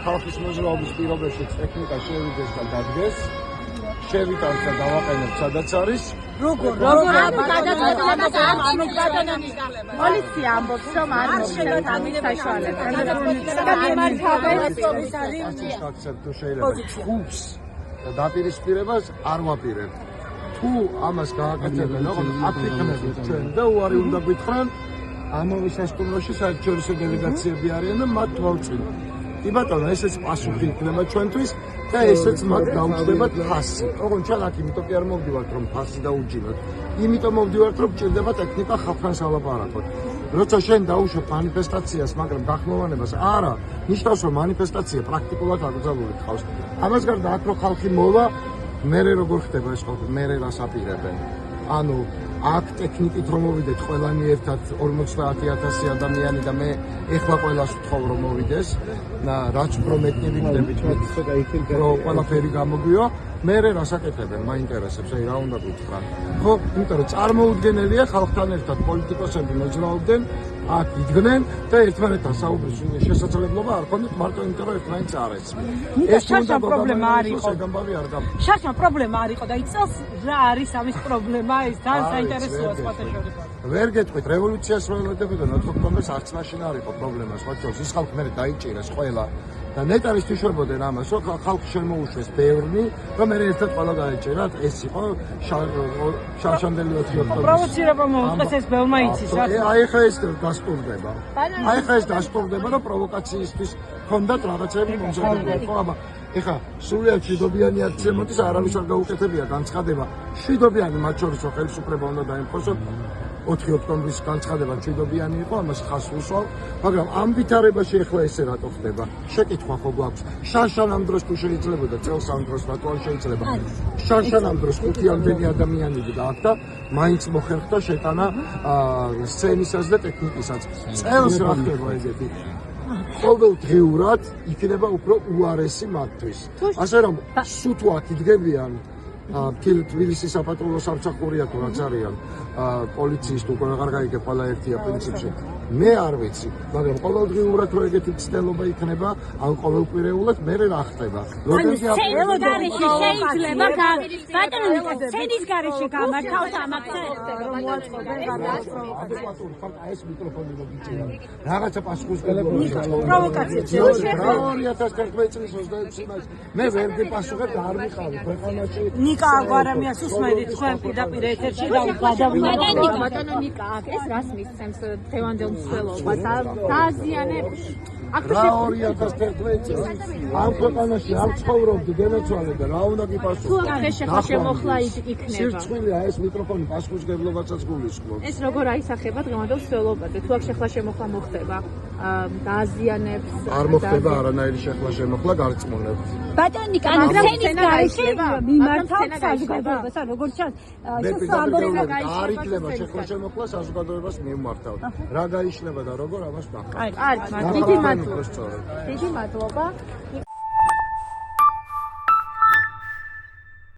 ხალხის მოძრაობის პირობებში ტექნიკა შევიდეს და დადგეს. შევიტანთ და დავაყენებთ სადაც არის. როგორ პოლიცია ამბობს რომ არ მოხდათ ამის საშუალება და შეიძლება ხუთს დაპირისპირებას არ ვაპირებთ. თუ ამას გააკეთებენ, აფრიკანები ჩვენ და უარი უნდა გითხრან, ამავე სასტუმროში საერთაშორისო დელეგაციები არიან და მათ თვალწინ. კი ბატონო, ესეც პასუხი იქნება ჩვენთვის და ესეც მათ დაუჭდებათ ფასი. ოღონდ ჩვენ აქ იმიტომ კი არ მოვდივართ, რომ ფასი დაუჭინოთ. იმიტომ მოვდივართ, რომ ჭირდება ტექნიკა ხალხთან სალაპარაკოთ. როცა შენ დაუშვებ манифестაციას, მაგრამ გახმოვანებას არა, ნიშნავს რომ манифестაცია პრაქტიკულად აკრძალული ხავს. ამას გარდა აქ რო ხალხი მოვა, მერე როგორ ხდება ეს ხოლმე, მერე რას აპირებენ. ანუ აქ ტექნიკით რომ მოვიდეთ ყველანი ერთად 50,000 ადამიანი და მე ეხლა ყველას ვთხოვ რომ მოვიდეს და რაც უფრო მეტი ვიდებით რომ ყველაფერი გამოგვიო მერე რას აკეთებენ მაინტერესებს აი რა უნდა გითხრათ ხო იმიტომ რომ წარმოუდგენელია ხალხთან ერთად პოლიტიკოსები მოძრაობდნენ აქ იდგნენ და ერთმანეთთან საუბრის შესაძლებლობა არ ქონდათ მარტო იმიტომ რომ ერთმანეთს არ ეცნენ ეს შაშა პრობლემა არ იყო შეგამბავი არ გამ შაშა პრობლემა არ იყო და იწელს რა არის ამის პრობლემა ეს თან საინტერესოა სხვათაშორის ვერ გეტყვით რევოლუციას რო ელოდებოდა 4 ოქტომბერს არც მაშინ არ იყო პრობლემა სხვა ჩოს ის ხალხი მე დაიჭირეს ყველა და ნეტარის თვიშებოდნენ ამას რომ ხალხი შემოუშვეს ბევრნი რომ მე ერთად ყველა დაიჭირათ ეს იყო შარშანდელი 4 ოქტომბერი პროვოცირება მოუწეს ეს ბევრმა იცის რა აი ხა ეს დასტურდება აი ხა ეს დასტურდება რომ პროვოკაციისთვის ჰქონდათ რაღაცები მომზადებები ხო აბა ეხა სულიად შვიდობიანი აქცია მოდის არავის არ გაუკეთებია განცხადება შვიდობიანი მათ შორის ხელისუფლება უნდა დაემხოსო 4 ოქტომბრის განცხადება შვიდობიანი იყო ამას ხას უსვავ მაგრამ ამ ვითარებაში ეხლა ესე რატო ხდება შეკითხვა ხო გვაქვს შანშან ამ დროს თუ შეიძლებოდა წელს ამ დროს რატო არ შეიძლება შანშან ამ დროს 5-მდენი ადამიანები გააკეთა მაინც მოხერხდა შეტანა სცენისას და ტექნიკისაც წელს რა ხდება ეგეთი ყოველდღიურად იქნება უფრო უარესი მათთვის ასე რომ სულ აქ იდგებიან თბილისის საპატრულო სამსახურია თუ რაც არიან პოლიციის თუ აღარ გაიგებ ყველა ერთია პრინციპში მე არ ვიცი მაგრამ ყოველდღიურად რო ეგეთი ცდელობა იქნება ან ყოველკვირეულად მე რა ხდება სენის გარეშე გამართავს ამაკეთ რომ მოაწყობენ ეს მიკროფონი მოგიჭირა რაღაცა პასუხისმგებლობა პროვოკაცია 2011 წლის 26 მაისს მე ვერ გიპასუხებ და არ ვიყავი ქვეყანაში ნიკა აგვარამია სუსმედი თქვენ პირდაპირ ეთერში და გადავიდეთ ბატონო ნიკა აქ ეს რას მისცემს დღევანდელ მსვლელობას დააზიანებს რა 2011 წელს ამ ქვეყანაში არ ცხოვრობდი გენაცვალე და რა უნდა გიპასუხო თუ აქ შეხლა შემოხლა იქნება სირცხვილია ეს მიკროფონი პასუხისმგებლობაცაც გულისხმობს ეს როგორ აისახება დღევანდელ მსვლელობაზე თუ აქ შეხლა შემოხლა მოხდება დააზიანებს არ მოხდება არანაირი შეხლა შემოხლა გარწმუნებთ ბატონო ნიკა მაგრამ სცენა გაიშლება მიმართავთ საზოგადოებას ან როგორ ჩანს არ იქნება შეხლა შემოხლა საზოგადოებას მიმართავთ რა გაიშლება და როგორ ამას ნახავთ კარგი დიდი მადლობა